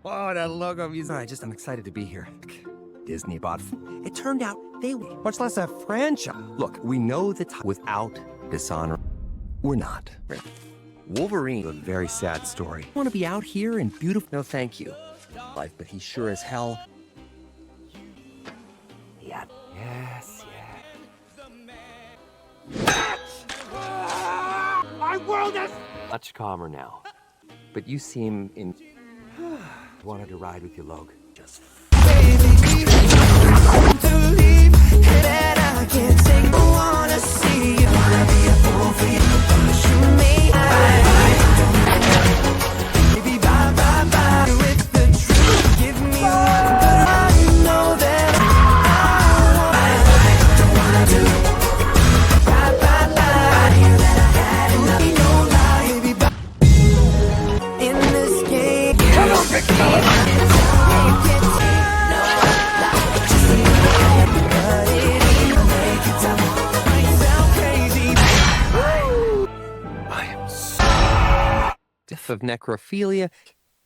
Oh, that logo music. I'm excited to be here. Disney bought. It turned out they much less a franchise. Look, we know that without dishonor, we're not. Wolverine, a very sad story. I want to be out here and beautiful. No, thank you. Life, but he sure as hell. Yeah. Yes. My world is much calmer now. But you seem in. Wanted to ride with you, Logan. Just. Of necrophilia,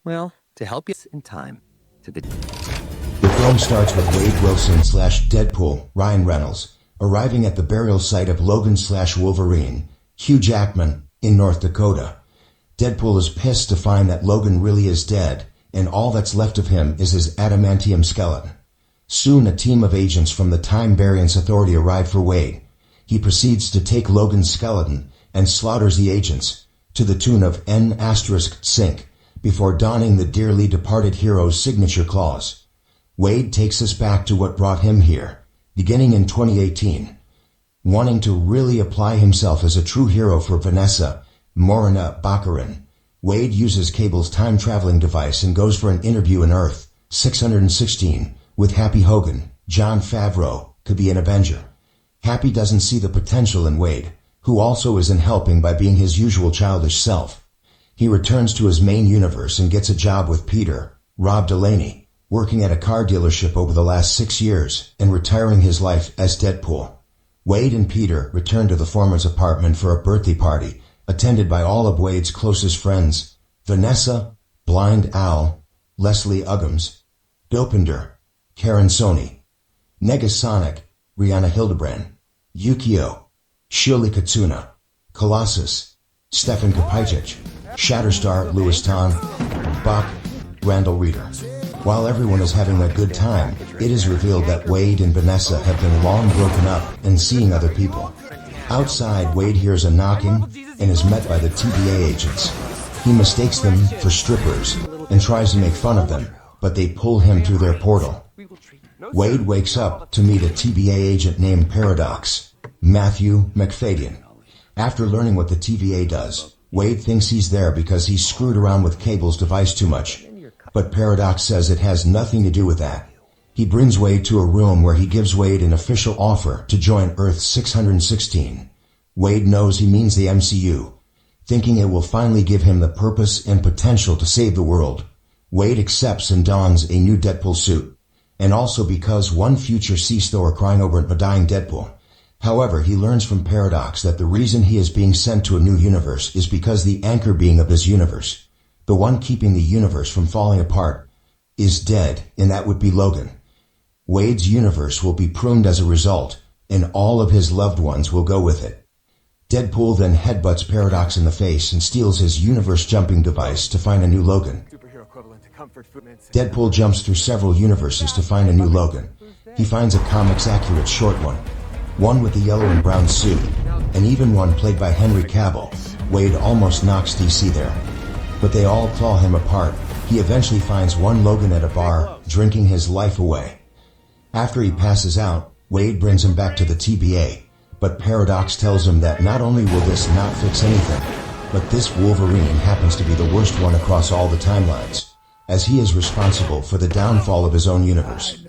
well, to help you in time to the film starts with Wade Wilson / Deadpool, Ryan Reynolds, arriving at the burial site of Logan / Wolverine, Hugh Jackman, in North Dakota. Deadpool is pissed to find that Logan really is dead, and all that's left of him is his adamantium skeleton. Soon a team of agents from the Time Variance Authority arrive for Wade. He proceeds to take Logan's skeleton and slaughters the agents, to the tune of N***sink, before donning the dearly departed hero's signature claws. Wade takes us back to what brought him here, beginning in 2018. Wanting to really apply himself as a true hero for Vanessa, Morena Baccarin, Wade uses Cable's time-traveling device and goes for an interview in Earth 616 with Happy Hogan. Jon Favreau could be an Avenger. Happy doesn't see the potential in Wade, who also isn't helping by being his usual childish self. He returns to his main universe and gets a job with Peter, Rob Delaney, working at a car dealership over the last 6 years and retiring his life as Deadpool. Wade and Peter return to the former's apartment for a birthday party, attended by all of Wade's closest friends: Vanessa, Blind Al, Leslie Uggams, Dopinder, Karen Sony, Negasonic, Rihanna Hildebrand, Yukio, Shirley Katsuna, Colossus, Stefan Kapajcic, Shatterstar Louis Tan, Bach, Randall Reeder. While everyone is having a good time, it is revealed that Wade and Vanessa have been long broken up and seeing other people. Outside, Wade hears a knocking and is met by the TVA agents. He mistakes them for strippers and tries to make fun of them, but they pull him through their portal. Wade wakes up to meet a TVA agent named Paradox, Matthew McFadyen. After learning what the TVA does, Wade thinks he's there because he screwed around with Cable's device too much, but Paradox says it has nothing to do with that. He brings Wade to a room where he gives Wade an official offer to join Earth 616. Wade knows he means the MCU, thinking it will finally give him the purpose and potential to save the world. Wade accepts and dons a new Deadpool suit, and also because one future sees Thor crying over a dying Deadpool. However, he learns from Paradox that the reason he is being sent to a new universe is because the anchor being of this universe, the one keeping the universe from falling apart, is dead, and that would be Logan. Wade's universe will be pruned as a result, and all of his loved ones will go with it. Deadpool then headbutts Paradox in the face and steals his universe-jumping device to find a new Logan. Deadpool jumps through several universes to find a new Logan. He finds a comics-accurate short one with the yellow and brown suit, and even one played by Henry Cavill. Wade almost knocks DC there, but they all claw him apart. He eventually finds one Logan at a bar, drinking his life away. After he passes out, Wade brings him back to the TVA, but Paradox tells him that not only will this not fix anything, but this Wolverine happens to be the worst one across all the timelines, as he is responsible for the downfall of his own universe.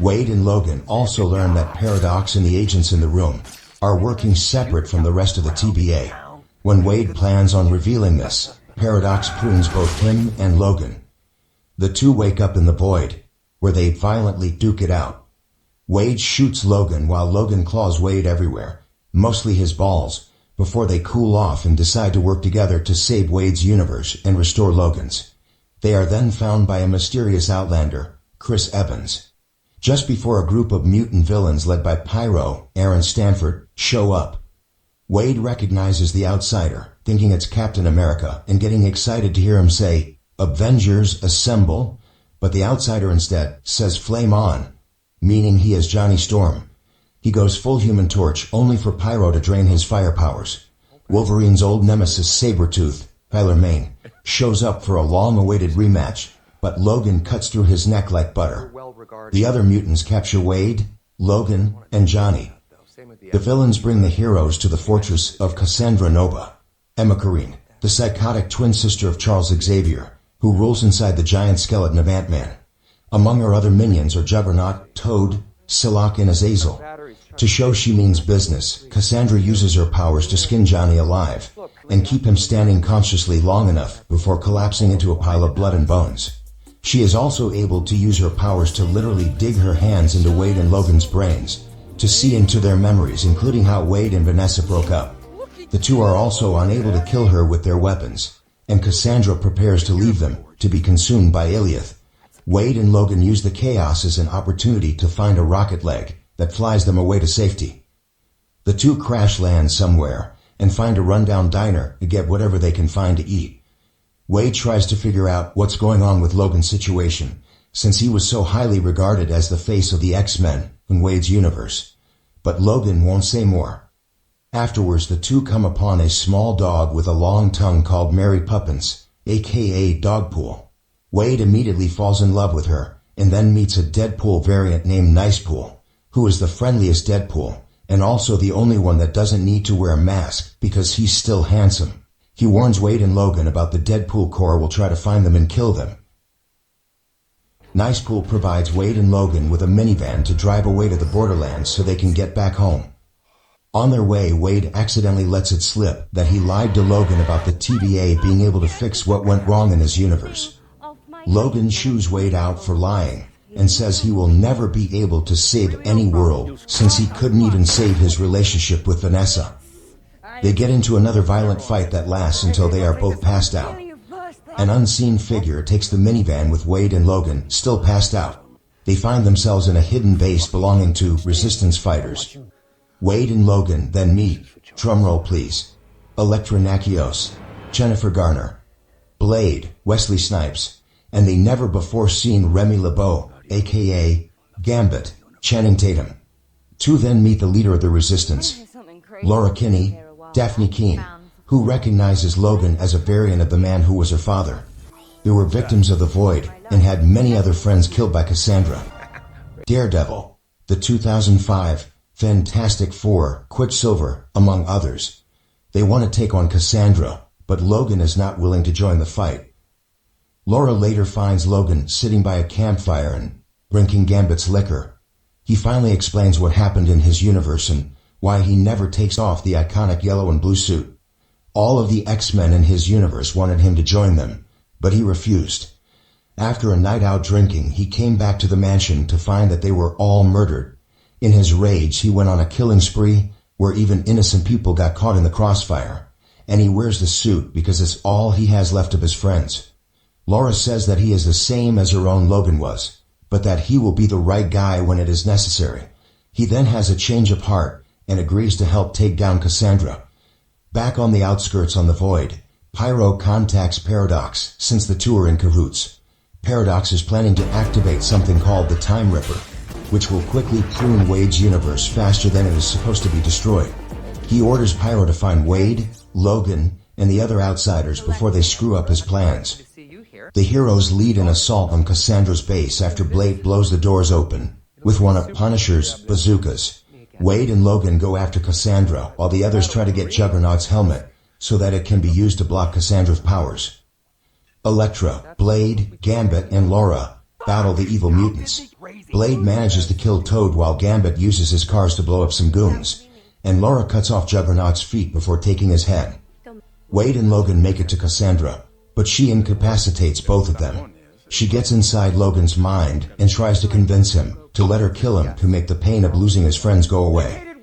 Wade and Logan also learn that Paradox and the agents in the room are working separate from the rest of the TVA. When Wade plans on revealing this, Paradox prunes both him and Logan. The two wake up in the void, where they violently duke it out. Wade shoots Logan while Logan claws Wade everywhere, mostly his balls, before they cool off and decide to work together to save Wade's universe and restore Logan's. They are then found by a mysterious outlander, Chris Evans. Just before a group of mutant villains led by Pyro, Aaron Stanford, show up. Wade recognizes the outsider, thinking it's Captain America and getting excited to hear him say, "Avengers assemble," but the outsider instead says "Flame on," meaning he is Johnny Storm. He goes full Human Torch only for Pyro to drain his fire powers. Wolverine's old nemesis Sabretooth, Tyler Mane, shows up for a long-awaited rematch, but Logan cuts through his neck like butter. The other mutants capture Wade, Logan, and Johnny. The villains bring the heroes to the fortress of Cassandra Nova. Emma Corrine, the psychotic twin sister of Charles Xavier, who rules inside the giant skeleton of Ant-Man. Among her other minions are Juggernaut, Toad, Psylocke, and Azazel. To show she means business, Cassandra uses her powers to skin Johnny alive and keep him standing consciously long enough before collapsing into a pile of blood and bones. She is also able to use her powers to literally dig her hands into Wade and Logan's brains, to see into their memories, including how Wade and Vanessa broke up. The two are also unable to kill her with their weapons, and Cassandra prepares to leave them to be consumed by Iliath. Wade and Logan use the chaos as an opportunity to find a rocket leg that flies them away to safety. The two crash land somewhere and find a rundown diner to get whatever they can find to eat. Wade tries to figure out what's going on with Logan's situation, since he was so highly regarded as the face of the X-Men in Wade's universe. But Logan won't say more. Afterwards, the two come upon a small dog with a long tongue called Mary Poppins, aka Dogpool. Wade immediately falls in love with her, and then meets a Deadpool variant named Nicepool, who is the friendliest Deadpool, and also the only one that doesn't need to wear a mask because he's still handsome. He warns Wade and Logan about the Deadpool Corps will try to find them and kill them. Nicepool provides Wade and Logan with a minivan to drive away to the borderlands so they can get back home. On their way, Wade accidentally lets it slip that he lied to Logan about the TVA being able to fix what went wrong in his universe. Logan chews Wade out for lying and says he will never be able to save any world since he couldn't even save his relationship with Vanessa. They get into another violent fight that lasts until they are both passed out. An unseen figure takes the minivan with Wade and Logan still passed out. They find themselves in a hidden base belonging to resistance fighters. Wade and Logan then meet, drumroll please, Elektra Nakios, Jennifer Garner, Blade, Wesley Snipes, and the never-before-seen Remy LeBeau, aka Gambit, Channing Tatum. Two then meet the leader of the resistance, Laura Kinney, Daphne Keene, who recognizes Logan as a variant of the man who was her father. They were victims of the Void and had many other friends killed by Cassandra. Daredevil, the 2005 Fantastic Four, Quicksilver, among others. They want to take on Cassandra, but Logan is not willing to join the fight. Laura later finds Logan sitting by a campfire and drinking Gambit's liquor. He finally explains what happened in his universe and why he never takes off the iconic yellow and blue suit. All of the X-Men in his universe wanted him to join them, but he refused. After a night out drinking, he came back to the mansion to find that they were all murdered. In his rage, he went on a killing spree where even innocent people got caught in the crossfire, and he wears the suit because it's all he has left of his friends. Laura says that he is the same as her own Logan was, but that he will be the right guy when it is necessary. He then has a change of heart and agrees to help take down Cassandra. Back on the outskirts on the Void, Pyro contacts Paradox since the two are in cahoots. Paradox is planning to activate something called the Time Ripper, which will quickly prune Wade's universe faster than it is supposed to be destroyed. He orders Pyro to find Wade, Logan, and the other outsiders before they screw up his plans. The heroes lead an assault on Cassandra's base after Blade blows the doors open with one of Punisher's bazookas. Wade and Logan go after Cassandra while the others try to get Juggernaut's helmet so that it can be used to block Cassandra's powers. Elektra, Blade, Gambit, and Laura battle the evil mutants. Blade manages to kill Toad while Gambit uses his cars to blow up some goons, and Laura cuts off Juggernaut's feet before taking his head. Wade and Logan make it to Cassandra, but she incapacitates both of them. She gets inside Logan's mind and tries to convince him to let her kill him to make the pain of losing his friends go away.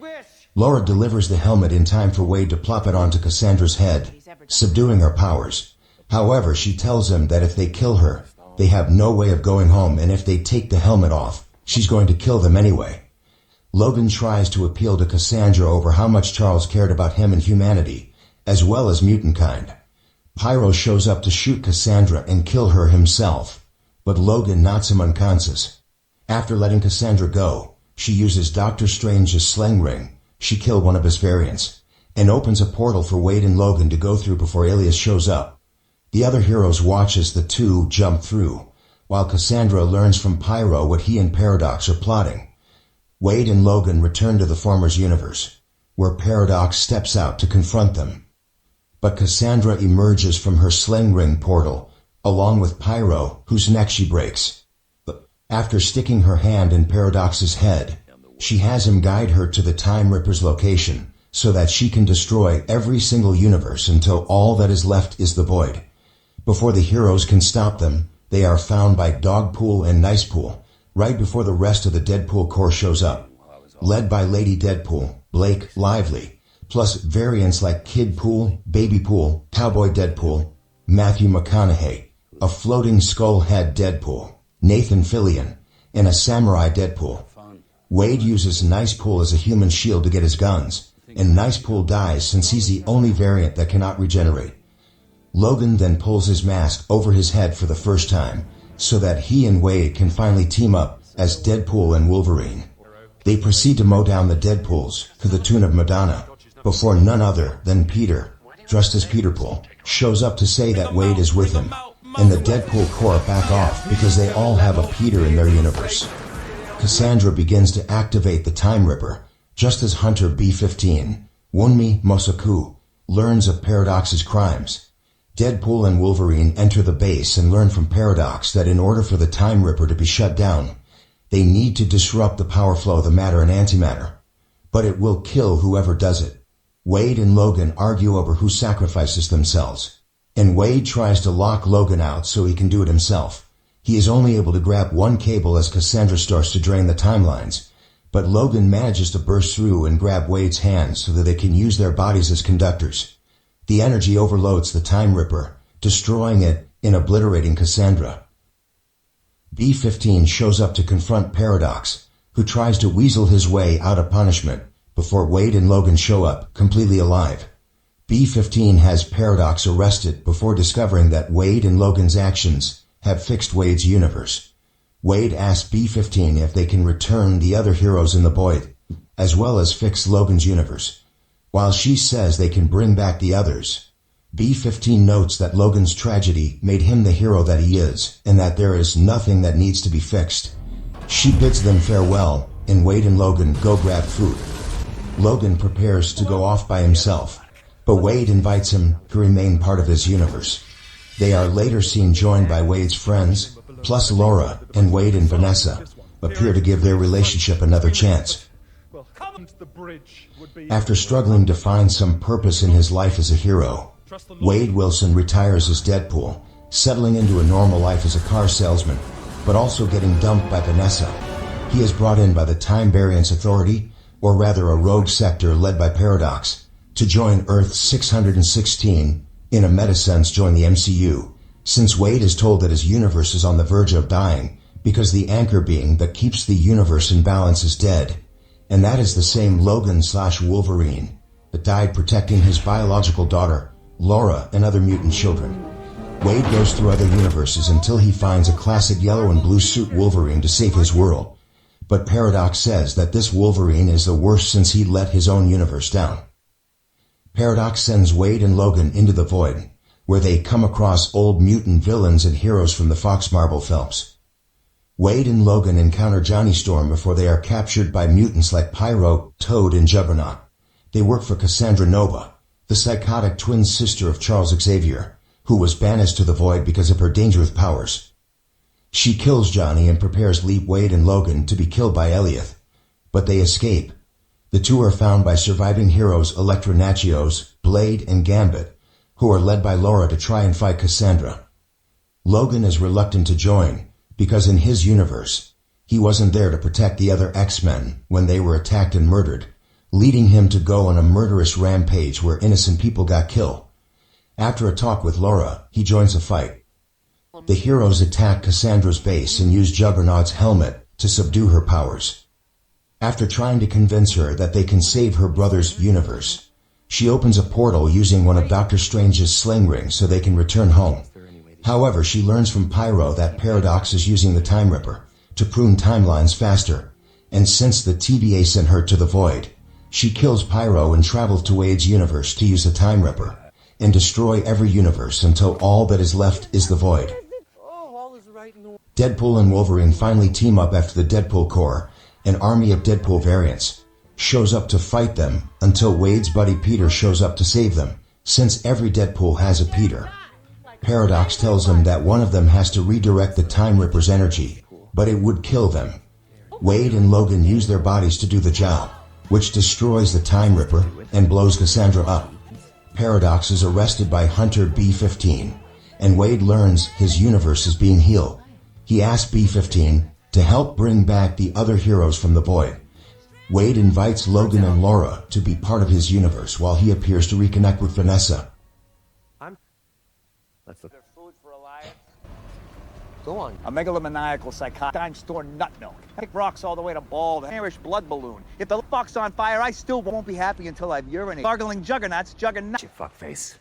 Laura delivers the helmet in time for Wade to plop it onto Cassandra's head, subduing her powers. However, she tells him that if they kill her, they have no way of going home, and if they take the helmet off, she's going to kill them anyway. Logan tries to appeal to Cassandra over how much Charles cared about him and humanity, as well as mutant kind. Pyro shows up to shoot Cassandra and kill her himself, but Logan knocks him unconscious. After letting Cassandra go, she uses Doctor Strange's sling ring. She killed one of his variants, and opens a portal for Wade and Logan to go through before Alias shows up. The other heroes watch as the two jump through, while Cassandra learns from Pyro what he and Paradox are plotting. Wade and Logan return to the former's universe, where Paradox steps out to confront them. But Cassandra emerges from her sling ring portal, along with Pyro, whose neck she breaks. After sticking her hand in Paradox's head, she has him guide her to the Time Ripper's location, so that she can destroy every single universe until all that is left is the Void. Before the heroes can stop them, they are found by Dogpool and Nicepool, right before the rest of the Deadpool Corps shows up. Led by Lady Deadpool, Blake Lively, plus variants like Kid Pool, Baby Pool, Cowboy Deadpool, Matthew McConaughey, a floating skull head Deadpool, Nathan Fillion, and a samurai Deadpool. Wade uses Nicepool as a human shield to get his guns, and Nicepool dies since he's the only variant that cannot regenerate. Logan then pulls his mask over his head for the first time, so that he and Wade can finally team up as Deadpool and Wolverine. They proceed to mow down the Deadpools to the tune of Madonna, before none other than Peter, dressed as Peterpool, shows up to say that Wade is with him, and the Deadpool Corps back off because they all have a Peter in their universe. Cassandra begins to activate the Time Ripper, just as Hunter B-15, Wunmi Mosaku, learns of Paradox's crimes. Deadpool and Wolverine enter the base and learn from Paradox that in order for the Time Ripper to be shut down, they need to disrupt the power flow of the matter and antimatter. But it will kill whoever does it. Wade and Logan argue over who sacrifices themselves, and Wade tries to lock Logan out so he can do it himself. He is only able to grab one cable as Cassandra starts to drain the timelines, but Logan manages to burst through and grab Wade's hands so that they can use their bodies as conductors. The energy overloads the Time Ripper, destroying it and obliterating Cassandra. B-15 shows up to confront Paradox, who tries to weasel his way out of punishment before Wade and Logan show up, completely alive. B-15 has Paradox arrested before discovering that Wade and Logan's actions have fixed Wade's universe. Wade asks B-15 if they can return the other heroes in the Void, as well as fix Logan's universe. While she says they can bring back the others, B-15 notes that Logan's tragedy made him the hero that he is, and that there is nothing that needs to be fixed. She bids them farewell, and Wade and Logan go grab food. Logan prepares to go off by himself, but Wade invites him to remain part of his universe. They are later seen joined by Wade's friends, plus Laura, and Wade and Vanessa appear to give their relationship another chance. After struggling to find some purpose in his life as a hero, Wade Wilson retires as Deadpool, settling into a normal life as a car salesman, but also getting dumped by Vanessa. He is brought in by the Time Variance Authority, or rather a rogue sector led by Paradox, to join Earth 616, in a meta-sense join the MCU, since Wade is told that his universe is on the verge of dying, because the anchor being that keeps the universe in balance is dead. And that is the same Logan/Wolverine that died protecting his biological daughter, Laura, and other mutant children. Wade goes through other universes until he finds a classic yellow and blue suit Wolverine to save his world. But Paradox says that this Wolverine is the worst since he let his own universe down. Paradox sends Wade and Logan into the Void, where they come across old mutant villains and heroes from the Fox Marvel films. Wade and Logan encounter Johnny Storm before they are captured by mutants like Pyro, Toad, and Juggernaut. They work for Cassandra Nova, the psychotic twin sister of Charles Xavier, who was banished to the Void because of her dangerous powers. She kills Johnny and prepares to leave Wade and Logan to be killed by Elliot, but they escape. The two are found by surviving heroes Elektra Natchios, Blade, and Gambit, who are led by Laura to try and fight Cassandra. Logan is reluctant to join, because in his universe, he wasn't there to protect the other X-Men when they were attacked and murdered, leading him to go on a murderous rampage where innocent people got killed. After a talk with Laura, he joins a fight. The heroes attack Cassandra's base and use Juggernaut's helmet to subdue her powers. After trying to convince her that they can save her brother's universe, she opens a portal using one of Doctor Strange's sling rings so they can return home. However, she learns from Pyro that Paradox is using the Time Ripper to prune timelines faster, and since the TVA sent her to the Void, she kills Pyro and travels to Wade's universe to use the Time Ripper and destroy every universe until all that is left is the Void. Deadpool and Wolverine finally team up after the Deadpool Corps, an army of Deadpool variants, shows up to fight them until Wade's buddy Peter shows up to save them, since every Deadpool has a Peter. Paradox tells them that one of them has to redirect the Time Ripper's energy, but it would kill them. Wade and Logan use their bodies to do the job, which destroys the Time Ripper and blows Cassandra up. Paradox is arrested by Hunter B-15, and Wade learns his universe is being healed. He asks B-15 to help bring back the other heroes from the Void. Wade invites Logan and Laura to be part of his universe while he appears to reconnect with Vanessa. Go on. A megalomaniacal psychotic store nut milk. Take rocks all the way to bald, Irish blood balloon. If the fuck's on fire, I still won't be happy until I've urinated. Gargling juggernauts, juggernaut. You fuckface.